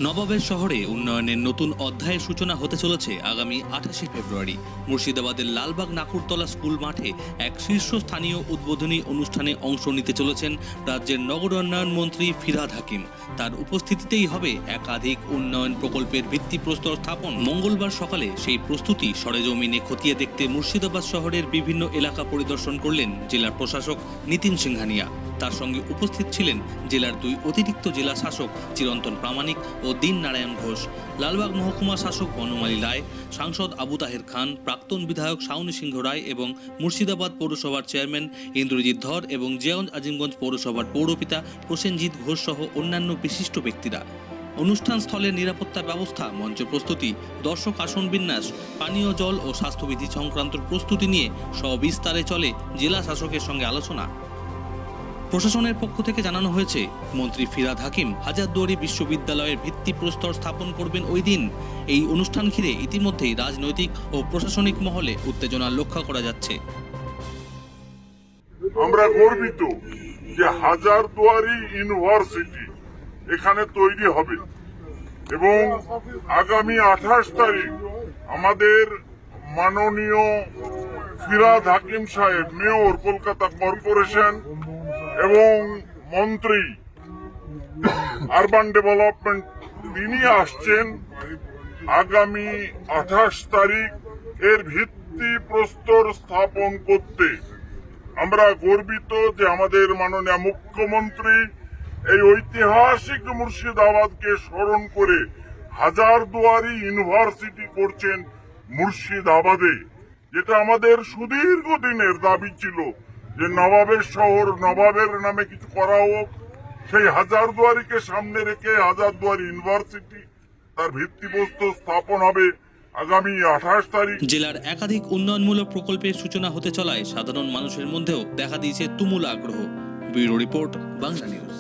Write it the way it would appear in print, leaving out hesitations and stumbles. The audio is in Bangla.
নবাবের শহরে উন্নয়নের নতুন অধ্যায়ের সূচনা হতে চলেছে আগামী 28শে ফেব্রুয়ারি। মুর্শিদাবাদের লালবাগ নাকুরতলা স্কুল মাঠে এক শীর্ষস্থানীয় উদ্বোধনী অনুষ্ঠানে অংশ নিতে চলেছেন রাজ্যের নগর উন্নয়ন মন্ত্রী ফিরহাদ হাকিম। তার উপস্থিতিতেই হবে একাধিক উন্নয়ন প্রকল্পের ভিত্তিপ্রস্তর স্থাপন। মঙ্গলবার সকালে সেই প্রস্তুতি সরেজমিনে খতিয়ে দেখতে মুর্শিদাবাদ শহরের বিভিন্ন এলাকা পরিদর্শন করলেন জেলার প্রশাসক নিতিন সিংহানিয়া। তার সঙ্গে উপস্থিত ছিলেন জেলার দুই অতিরিক্ত জেলা শাসক চিরন্তন প্রামাণিক ও দীন নারায়ণ ঘোষ, লালবাগ মহকুমা শাসক বনমালী রায়, সাংসদ আবু তাহের খান, প্রাক্তন বিধায়ক শাওনী সিংহ রায় এবং মুর্শিদাবাদ পৌরসভার চেয়ারম্যান ইন্দ্রজিৎ ধর এবং জিয়াগঞ্জ আজিমগঞ্জ পৌরসভার পৌরপিতা প্রসেনজিৎ ঘোষ সহ অন্যান্য বিশিষ্ট ব্যক্তিরা। অনুষ্ঠান স্থলের নিরাপত্তা ব্যবস্থা, মঞ্চ প্রস্তুতি, দর্শক আসন বিন্যাস, পানীয় জল ও স্বাস্থ্যবিধি সংক্রান্ত প্রস্তুতি নিয়ে সবিস্তারে চলে জেলা শাসকের সঙ্গে আলোচনা। প্রশাসনের পক্ষ থেকে জানানো হয়েছে, মন্ত্রী ফিরহাদ হাকিম হাজারদুয়ারি বিশ্ববিদ্যালয়ের ভিত্তিপ্রস্তর স্থাপন করবেন ওই দিন। এই অনুষ্ঠান ঘিরে ইতিমধ্যেই রাজনৈতিক ও প্রশাসনিক মহলে উত্তেজনা লক্ষ্য করা যাচ্ছে। আমরা গর্বিত যে হাজারদুয়ারি ইউনিভার্সিটি এখানে তৈরি হবে এবং আগামী 28 তারিখ আমাদের মাননীয় ফিরহাদ হাকিম সাহেব, মেয়র কলকাতা কর্পোরেশন এবং মন্ত্রী আরবান ডেভেলপমেন্ট, তিনি আসছেন আগামী 28 তারিখ এর ভিত্তি প্রস্তর স্থাপন করতে। আমরা গর্বিত যে আমাদের মাননীয় মুখ্যমন্ত্রী এই ঐতিহাসিক মুর্শিদাবাদকে স্মরণ করে হাজারদুয়ারি ইউনিভার্সিটি করছেন মুর্শিদাবাদে, যেটা আমাদের সুদীর্ঘ দিনের দাবি ছিল যে নবাবের শহর, নবাবের নামে কিছু করা হোক। সেই হাজারদুয়ারিকে সামনে রেখে হাজারদুয়ারি ইউনিভার্সিটি তার ভিত্তিপ্রস্তর স্থাপন হবে আগামী 28 তারিখ। জেলার একাধিক উন্নয়নমূলক প্রকল্পের সূচনা হতে চলায় সাধারণ মানুষের মধ্যেও দেখা দিয়েছে তুমুল আগ্রহ। Bureau report, Bangla news.